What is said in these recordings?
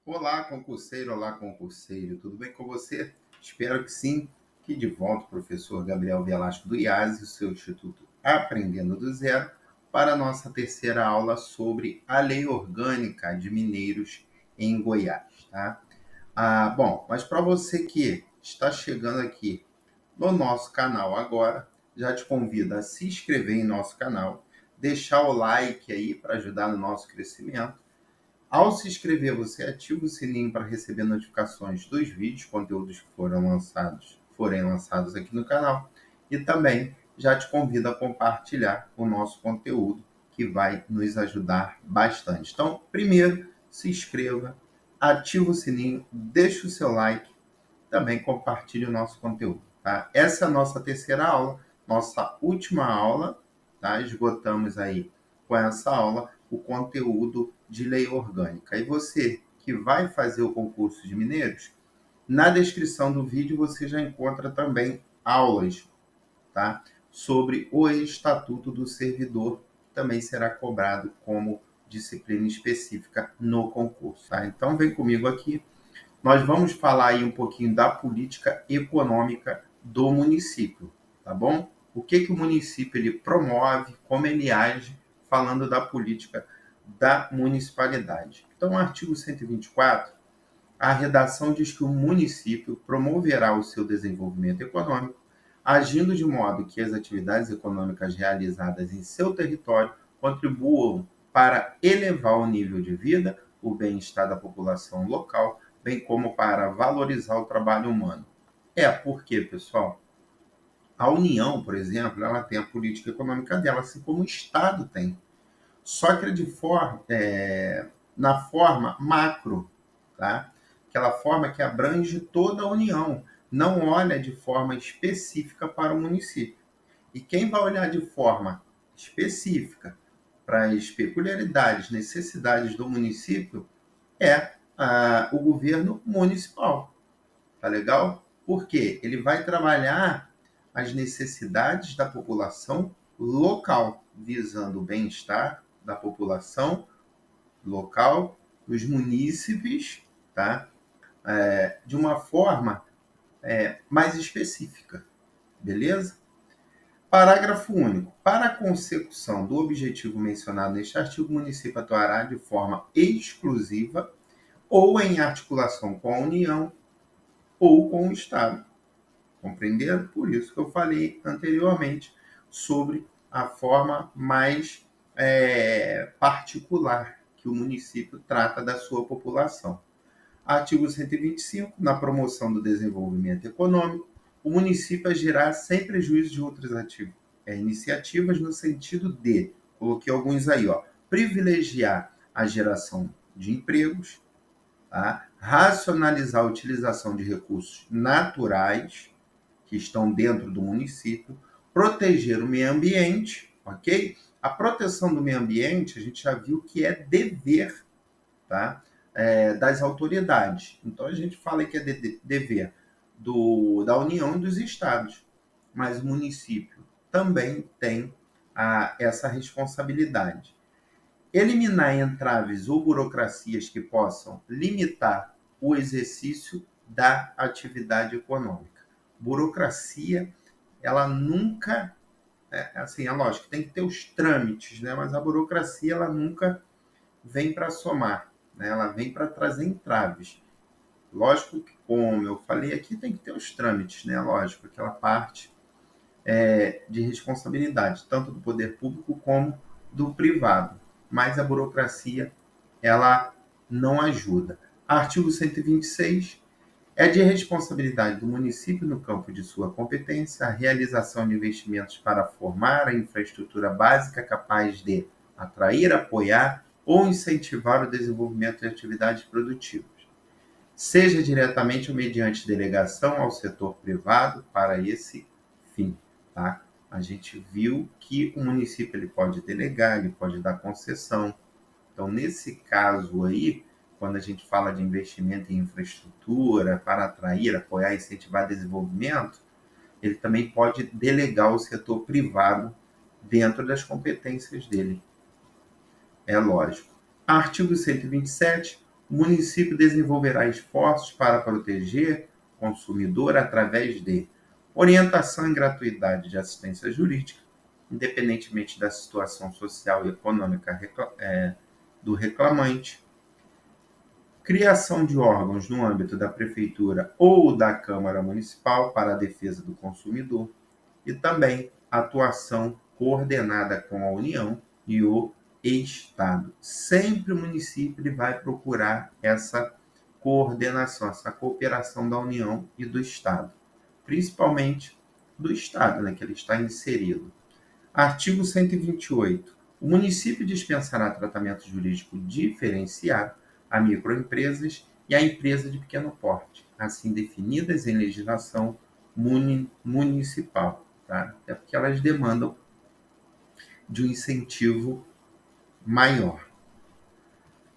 Olá concurseiro, tudo bem com você? Espero que sim. Que de volta o professor Gabriel Velasco do IASE, o seu Instituto Aprendendo do Zero, para a nossa terceira aula sobre a Lei Orgânica de Mineiros em Goiás, tá? Bom, mas para você que está chegando aqui no nosso canal agora, já te convido a se inscrever em nosso canal, deixar o like aí para ajudar no nosso crescimento. Ao se inscrever, você ativa o sininho para receber notificações dos vídeos, conteúdos que forem lançados aqui no canal. E também já te convido a compartilhar o nosso conteúdo, que vai nos ajudar bastante. Então, primeiro, se inscreva, ativa o sininho, deixa o seu like, também compartilhe o nosso conteúdo. Tá? Essa é a nossa terceira aula, nossa última aula, tá? Esgotamos aí com essa aula o conteúdo de lei orgânica. E você que vai fazer o concurso de mineiros, na descrição do vídeo você já encontra também aulas, tá? Sobre o Estatuto do Servidor, que também será cobrado como disciplina específica no concurso. Tá? Então vem comigo aqui. Nós vamos falar aí um pouquinho da política econômica do município, tá bom? O que o município ele promove, como ele age, falando da política da municipalidade. Então, o artigo 124, a redação diz que o município promoverá o seu desenvolvimento econômico, agindo de modo que as atividades econômicas realizadas em seu território contribuam para elevar o nível de vida, o bem-estar da população local, bem como para valorizar o trabalho humano. Porque, pessoal, a União, por exemplo, ela tem a política econômica dela, assim como o Estado tem. Só que na forma macro, tá? Aquela forma que abrange toda a União, não olha de forma específica para o município. E quem vai olhar de forma específica para as peculiaridades, necessidades do município é o governo municipal. Tá legal? Porque ele vai trabalhar as necessidades da população local, visando o bem-estar da população local, dos munícipes, tá? De uma forma mais específica, beleza? Parágrafo único. Para a consecução do objetivo mencionado neste artigo, o município atuará de forma exclusiva ou em articulação com a União ou com o Estado. Compreenderam? Por isso que eu falei anteriormente sobre a forma mais particular que o município trata da sua população. Artigo 125, na promoção do desenvolvimento econômico, o município agirá sem prejuízo de outras iniciativas no sentido de, coloquei alguns aí, privilegiar a geração de empregos, tá? Racionalizar a utilização de recursos naturais que estão dentro do município, proteger o meio ambiente, ok? A proteção do meio ambiente, a gente já viu que é dever, tá? Das autoridades. Então, a gente fala que é dever da União e dos estados, mas o município também tem essa responsabilidade. Eliminar entraves ou burocracias que possam limitar o exercício da atividade econômica. Burocracia, ela nunca, assim, é lógico, tem que ter os trâmites, né? Mas a burocracia, ela nunca vem para somar, né? Ela vem para trazer entraves. Lógico que, como eu falei aqui, tem que ter os trâmites, né? Lógico, aquela parte de responsabilidade, tanto do poder público como do privado. Mas a burocracia, ela não ajuda. Artigo 126. É de responsabilidade do município, no campo de sua competência, a realização de investimentos para formar a infraestrutura básica capaz de atrair, apoiar ou incentivar o desenvolvimento de atividades produtivas, seja diretamente ou mediante delegação ao setor privado para esse fim. Tá? A gente viu que o município ele pode delegar, ele pode dar concessão. Então, nesse caso aí, quando a gente fala de investimento em infraestrutura para atrair, apoiar e incentivar desenvolvimento, ele também pode delegar ao setor privado dentro das competências dele. É lógico. Artigo 127. O município desenvolverá esforços para proteger o consumidor através de orientação e gratuidade de assistência jurídica, independentemente da situação social e econômica do reclamante, criação de órgãos no âmbito da prefeitura ou da Câmara Municipal para a defesa do consumidor e também atuação coordenada com a União e o Estado. Sempre o município ele vai procurar essa coordenação, essa cooperação da União e do Estado, principalmente do Estado, né, que ele está inserido. Artigo 128. O município dispensará tratamento jurídico diferenciado a microempresas e a empresa de pequeno porte, assim definidas em legislação municipal, tá? É porque elas demandam de um incentivo maior.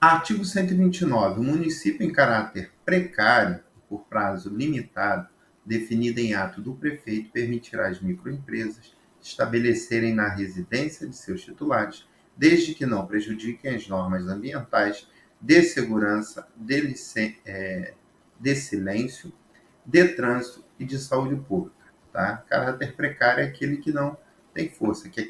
Artigo 129. O município em caráter precário, por prazo limitado, definido em ato do prefeito, permitirá às microempresas estabelecerem na residência de seus titulares, desde que não prejudiquem as normas ambientais, de segurança, de silêncio, de trânsito e de saúde pública. Tá? Caráter precário é aquele que não tem força, que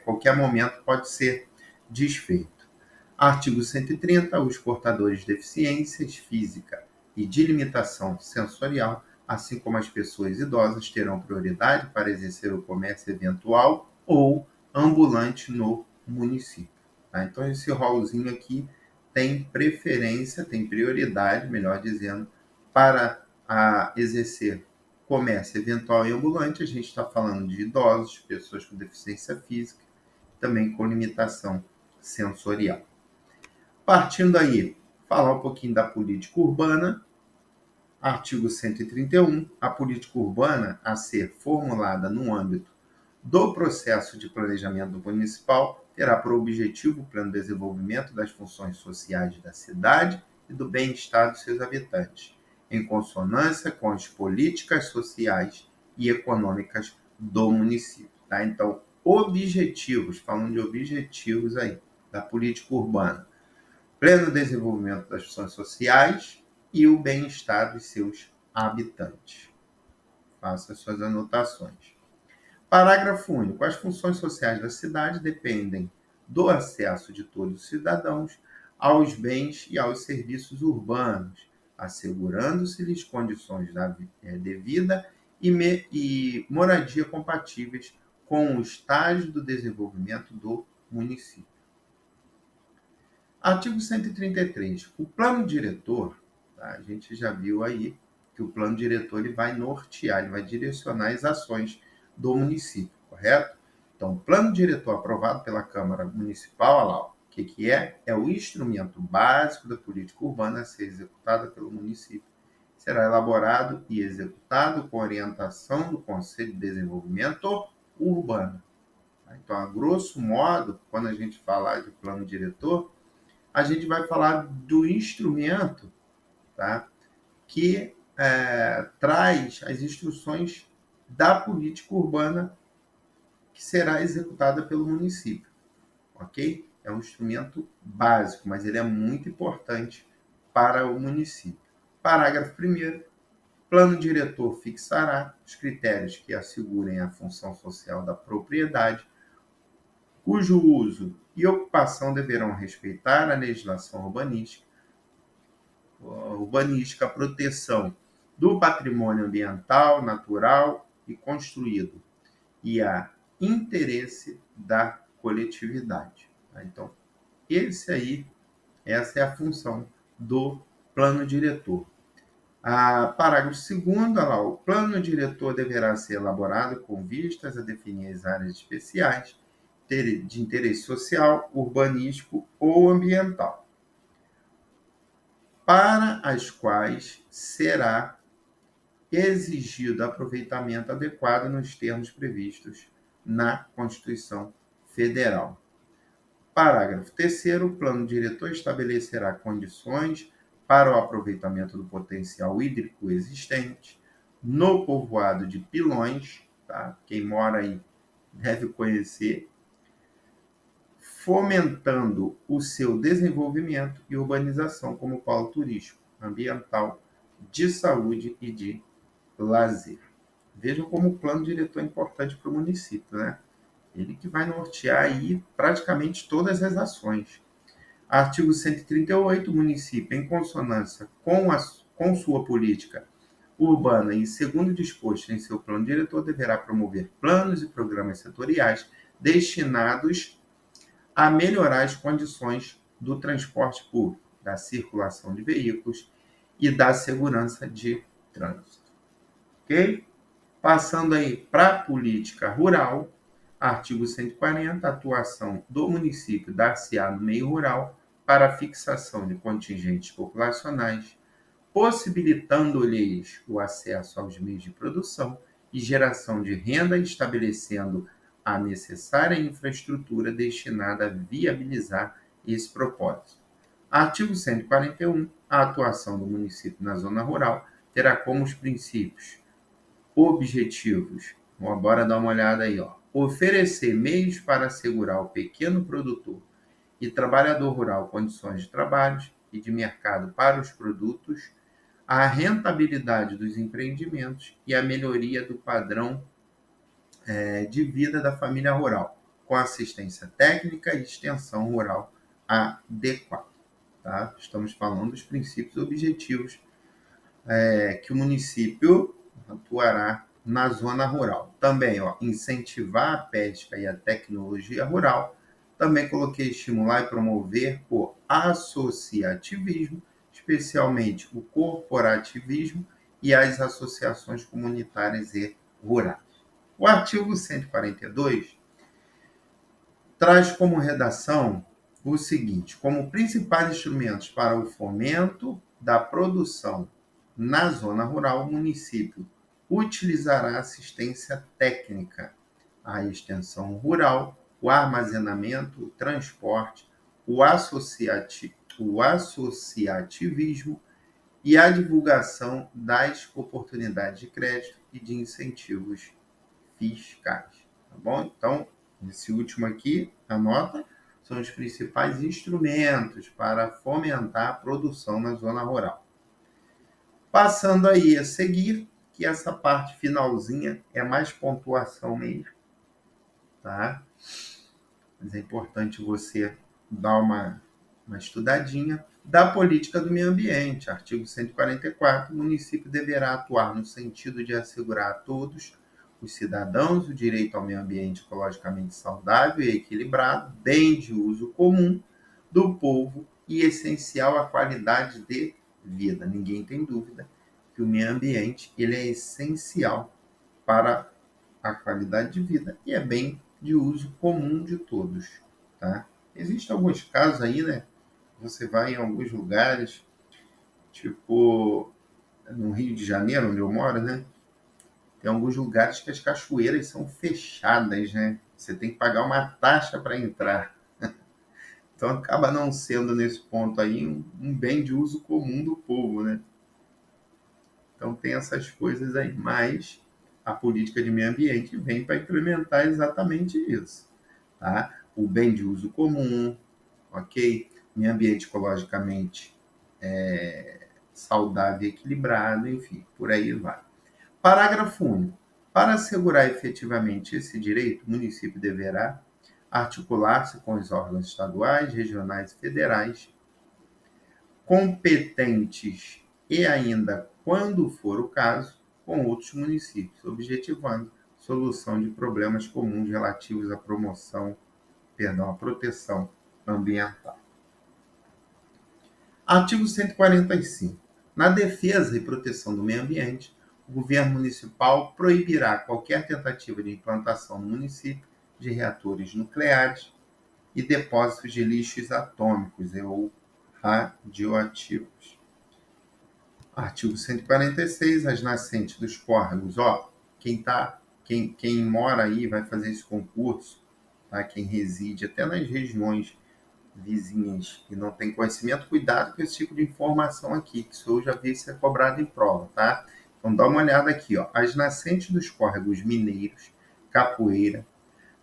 qualquer momento pode ser desfeito. Artigo 130. Os portadores de deficiências física e de limitação sensorial, assim como as pessoas idosas, terão prioridade para exercer o comércio eventual ou ambulante no município. Tá? Então, esse rolzinho aqui tem preferência, tem prioridade, melhor dizendo, para exercer comércio eventual e ambulante. A gente está falando de idosos, pessoas com deficiência física, também com limitação sensorial. Partindo aí, falar um pouquinho da política urbana. Artigo 131. A política urbana a ser formulada no âmbito do processo de planejamento municipal terá por objetivo o pleno desenvolvimento das funções sociais da cidade e do bem-estar dos seus habitantes, em consonância com as políticas sociais e econômicas do município. Tá? Então, objetivos, falando de objetivos aí, da política urbana. Pleno desenvolvimento das funções sociais e o bem-estar dos seus habitantes. Faça as suas anotações. Parágrafo único. As funções sociais da cidade dependem do acesso de todos os cidadãos aos bens e aos serviços urbanos, assegurando-se-lhes condições de vida e moradia compatíveis com o estágio do desenvolvimento do município. Artigo 133. O plano diretor, tá? A gente já viu aí que o plano diretor ele vai nortear, ele vai direcionar as ações do município, correto? Então, o plano diretor aprovado pela Câmara Municipal, olha lá, o que é? É o instrumento básico da política urbana a ser executada pelo município. Será elaborado e executado com orientação do Conselho de Desenvolvimento Urbano. Então, a grosso modo, quando a gente falar de plano diretor, a gente vai falar do instrumento, tá, que traz as instruções da política urbana que será executada pelo município, ok? É um instrumento básico, mas ele é muito importante para o município. Parágrafo 1º. Plano diretor fixará os critérios que assegurem a função social da propriedade, cujo uso e ocupação deverão respeitar a legislação urbanística, a proteção do patrimônio ambiental, natural e construído e a interesse da coletividade. Tá? Então, essa é a função do plano diretor. Parágrafo 2º, o plano diretor deverá ser elaborado com vistas a definir as áreas especiais de interesse social, urbanístico ou ambiental, para as quais será exigido aproveitamento adequado nos termos previstos na Constituição Federal. Parágrafo 3º. O plano diretor estabelecerá condições para o aproveitamento do potencial hídrico existente no povoado de Pilões, tá? Quem mora aí deve conhecer, fomentando o seu desenvolvimento e urbanização como polo turístico, ambiental, de saúde e de lazer. Vejam como o plano diretor é importante para o município, né? Ele que vai nortear aí praticamente todas as ações. Artigo 138, o município, em consonância com sua política urbana e segundo disposto em seu plano diretor, deverá promover planos e programas setoriais destinados a melhorar as condições do transporte público, da circulação de veículos e da segurança de trânsito. Ok? Passando aí para a política rural, artigo 140, atuação do município dar-se-á no meio rural para a fixação de contingentes populacionais, possibilitando-lhes o acesso aos meios de produção e geração de renda, estabelecendo a necessária infraestrutura destinada a viabilizar esse propósito. Artigo 141. A atuação do município na zona rural terá como os princípios objetivos. Vamos agora dar uma olhada aí, ó. Oferecer meios para assegurar ao pequeno produtor e trabalhador rural condições de trabalho e de mercado para os produtos, a rentabilidade dos empreendimentos e a melhoria do padrão de vida da família rural, com assistência técnica e extensão rural adequada. Tá? Estamos falando dos princípios objetivos que o município atuará na zona rural. Também, ó, incentivar a pesca e a tecnologia rural. Também coloquei estimular e promover o associativismo, especialmente o corporativismo e as associações comunitárias e rurais. O artigo 142 traz como redação o seguinte: como principais instrumentos para o fomento da produção na zona rural, o município utilizará assistência técnica, a extensão rural, o armazenamento, o transporte, o associativismo e a divulgação das oportunidades de crédito e de incentivos fiscais. Tá bom? Então, esse último aqui, anota, são os principais instrumentos para fomentar a produção na zona rural. Passando aí a seguir, que essa parte finalzinha é mais pontuação mesmo, tá? Mas é importante você dar uma estudadinha. Da política do meio ambiente, artigo 144, o município deverá atuar no sentido de assegurar a todos os cidadãos o direito ao meio ambiente ecologicamente saudável e equilibrado, bem de uso comum do povo e essencial à qualidade de vida. Ninguém tem dúvida que o meio ambiente ele é essencial para a qualidade de vida e é bem de uso comum de todos. Tá? Existem alguns casos aí, né? Você vai em alguns lugares, tipo no Rio de Janeiro, onde eu moro, né? Tem alguns lugares que as cachoeiras são fechadas, né? Você tem que pagar uma taxa para entrar. Então acaba não sendo, nesse ponto aí, um bem de uso comum do povo, né? Então tem essas coisas aí. Mas a política de meio ambiente vem para implementar exatamente isso. Tá? O bem de uso comum, ok? Meio ambiente ecologicamente saudável e equilibrado, enfim, por aí vai. Parágrafo único. Para assegurar efetivamente esse direito, o município deverá articular-se com os órgãos estaduais, regionais e federais competentes e ainda, quando for o caso, com outros municípios, objetivando solução de problemas comuns relativos à à proteção ambiental. Artigo 145. Na defesa e proteção do meio ambiente, o governo municipal proibirá qualquer tentativa de implantação no município de reatores nucleares e depósitos de lixos atômicos ou radioativos. Artigo 146. As nascentes dos córregos. Ó, quem mora aí vai fazer esse concurso, tá? Quem reside até nas regiões vizinhas e não tem conhecimento, cuidado com esse tipo de informação aqui, que isso eu já vi ser cobrado em prova, tá? Então dá uma olhada aqui, ó. As nascentes dos córregos Mineiros, Capoeira,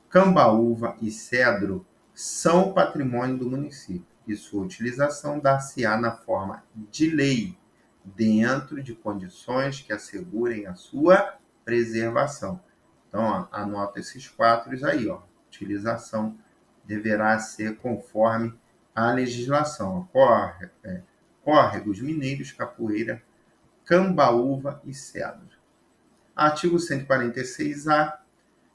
Cambaúva e Cedro são patrimônio do município e sua utilização dar-se-á na forma de lei, dentro de condições que assegurem a sua preservação. Então, ó, anota esses quatro aí, ó. Utilização deverá ser conforme a legislação. Córregos mineiros, capoeira, cambaúva e cedro. Artigo 146-A.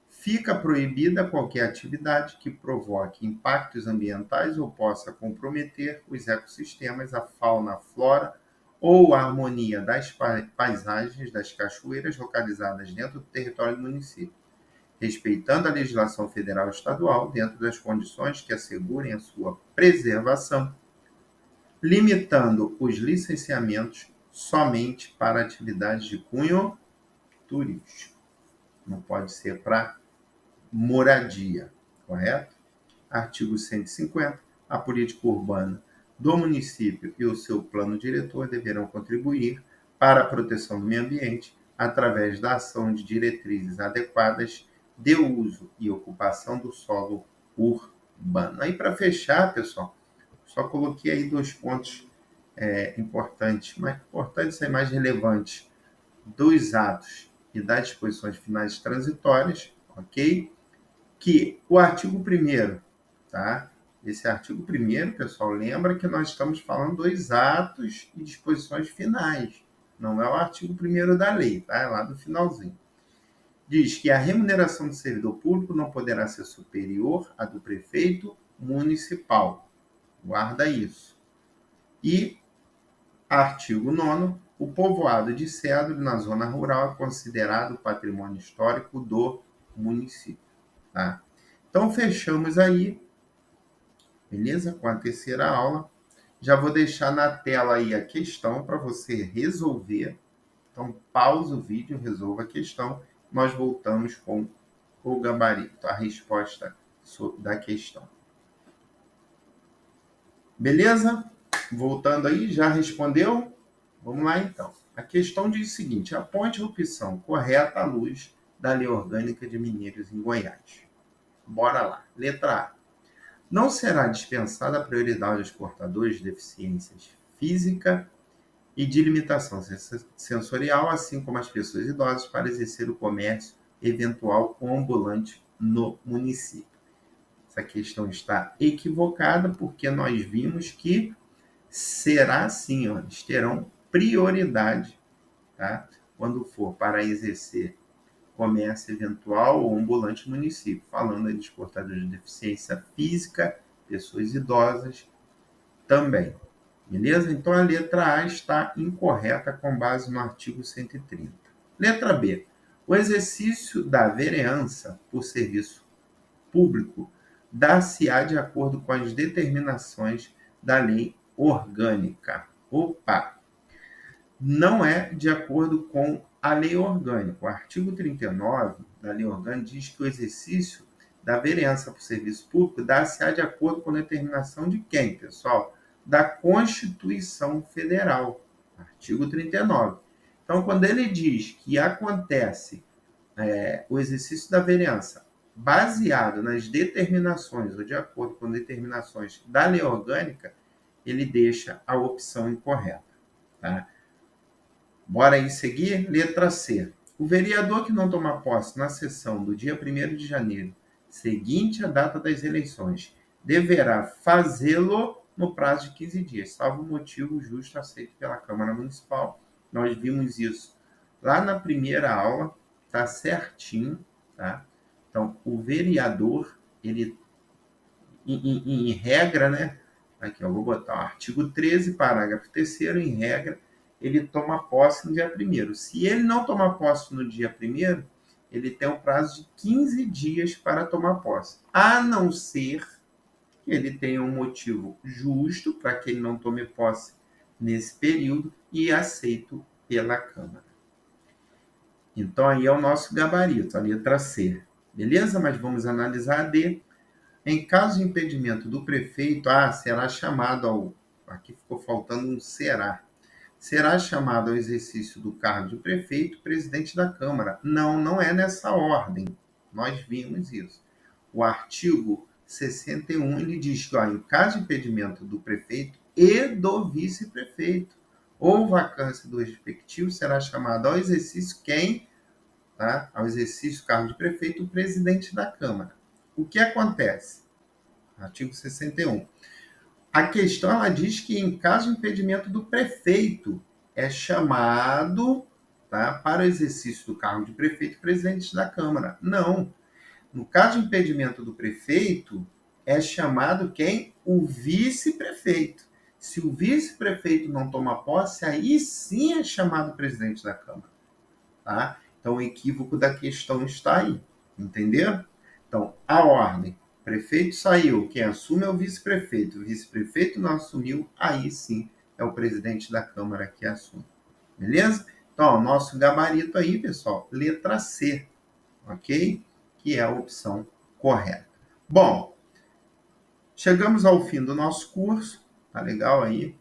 Fica proibida qualquer atividade que provoque impactos ambientais ou possa comprometer os ecossistemas, a fauna, a flora ou a harmonia das paisagens das cachoeiras localizadas dentro do território do município, respeitando a legislação federal e estadual dentro das condições que assegurem a sua preservação, limitando os licenciamentos somente para atividades de cunho turístico. Não pode ser para moradia, correto? Artigo 150. A política urbana do município e o seu plano diretor deverão contribuir para a proteção do meio ambiente através da ação de diretrizes adequadas de uso e ocupação do solo urbano. Aí, para fechar, pessoal, só coloquei aí 2 pontos importantes e mais relevantes dos atos e das disposições finais transitórias, ok? Que o artigo 1º, tá? Esse artigo 1º, pessoal, lembra que nós estamos falando dos atos e disposições finais. Não é o artigo 1º da lei, tá? É lá do finalzinho. Diz que a remuneração do servidor público não poderá ser superior à do prefeito municipal. Guarda isso. E artigo 9º, o povoado de cedro na zona rural é considerado patrimônio histórico do município, tá? Então, fechamos aí, beleza? Com a terceira aula. Já vou deixar na tela aí a questão para você resolver. Então, pausa o vídeo, resolva a questão. Nós voltamos com o gabarito, a resposta da questão. Beleza? Voltando aí, já respondeu? Vamos lá, então. A questão diz o seguinte: aponte a opção correta à luz da Lei Orgânica de Mineiros em Goiás. Bora lá. Letra A. Não será dispensada a prioridade aos portadores de deficiências física e de limitação sensorial, assim como às pessoas idosas, para exercer o comércio eventual ou ambulante no município. Essa questão está equivocada, porque nós vimos que será assim, ó, eles terão prioridade, tá? Quando for para exercer comércio eventual ou ambulante no município, falando aí dos portadores de deficiência física, pessoas idosas também. Beleza? Então a letra A está incorreta com base no artigo 130. Letra B. O exercício da vereança por serviço público dar-se-á de acordo com as determinações da lei orgânica. Opa! Não é de acordo com a lei orgânica. O artigo 39 da lei orgânica diz que o exercício da vereança por serviço público dá-se-á de acordo com a determinação de quem, pessoal? Da Constituição Federal, artigo 39. Então, quando ele diz que acontece o exercício da vereança baseado nas determinações ou de acordo com determinações da lei orgânica, ele deixa a opção incorreta, tá? Bora aí seguir? Letra C. O vereador que não tomar posse na sessão do dia 1º de janeiro, seguinte à data das eleições, deverá fazê-lo no prazo de 15 dias, salvo motivo justo aceito pela Câmara Municipal. Nós vimos isso lá na primeira aula, tá certinho, tá? Então, o vereador, ele, em regra, né? Aqui, eu vou botar o artigo 13, parágrafo 3º, em regra, ele toma posse no dia 1º. Se ele não tomar posse no dia 1º, ele tem um prazo de 15 dias para tomar posse, a não ser que ele tenha um motivo justo para que ele não tome posse nesse período e aceito pela Câmara. Então, aí é o nosso gabarito, a letra C. Beleza? Mas vamos analisar a D. Em caso de impedimento do prefeito, será chamado ao... Aqui ficou faltando um será. Será chamado ao exercício do cargo de prefeito presidente da Câmara. Não, não é nessa ordem. Nós vimos isso. O artigo 61, ele diz que, ó, em caso de impedimento do prefeito e do vice-prefeito, ou vacância do respectivo, será chamado ao exercício quem? Tá? Ao exercício do cargo de prefeito, o presidente da Câmara. O que acontece? Artigo 61. A questão, ela diz que em caso de impedimento do prefeito, é chamado, tá, para o exercício do cargo de prefeito, o presidente da Câmara. Não. No caso de impedimento do prefeito, é chamado quem? O vice-prefeito. Se o vice-prefeito não toma posse, aí sim é chamado presidente da Câmara. Tá? Então, o equívoco da questão está aí. Entendeu? Então, a ordem. Prefeito saiu, quem assume é o vice-prefeito. O vice-prefeito não assumiu, aí sim é o presidente da Câmara que assume. Beleza? Então, o nosso gabarito aí, pessoal, letra C. Ok? Que é a opção correta. Bom, chegamos ao fim do nosso curso. Tá legal aí?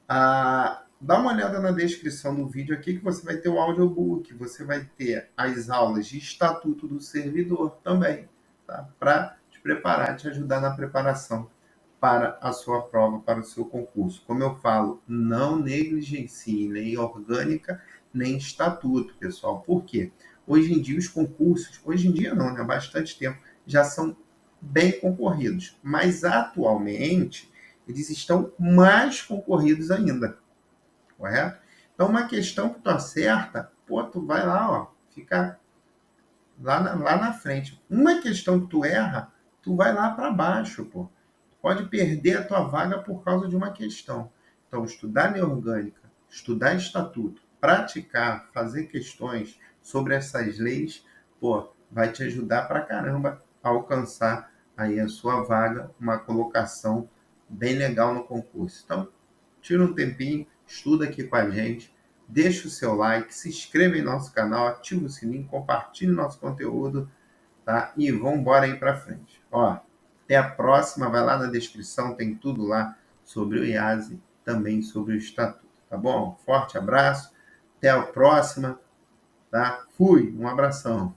Dá uma olhada na descrição do vídeo aqui que você vai ter o audiobook, você vai ter as aulas de Estatuto do Servidor também, tá? Para te preparar, te ajudar na preparação para a sua prova, para o seu concurso. Como eu falo, não negligencie lei orgânica nem estatuto, pessoal. Por quê? Hoje em dia os concursos, hoje em dia não, né? Há bastante tempo, já são bem concorridos. Mas atualmente eles estão mais concorridos ainda, correto? Então, uma questão que tu acerta, pô, tu vai lá, ó, fica lá na frente. Uma questão que tu erra, tu vai lá para baixo, pô. Tu pode perder a tua vaga por causa de uma questão. Então, estudar lei orgânica, estudar estatuto, praticar, fazer questões sobre essas leis, pô, vai te ajudar pra caramba a alcançar aí a sua vaga, uma colocação bem legal no concurso. Então, tira um tempinho, estuda aqui com a gente, deixa o seu like, se inscreva em nosso canal, ativa o sininho, compartilhe nosso conteúdo, tá? E vamos embora aí para frente. Ó, até a próxima, vai lá na descrição, tem tudo lá sobre o IASE, também sobre o Estatuto, tá bom? Forte abraço, até a próxima, tá? Fui, um abração.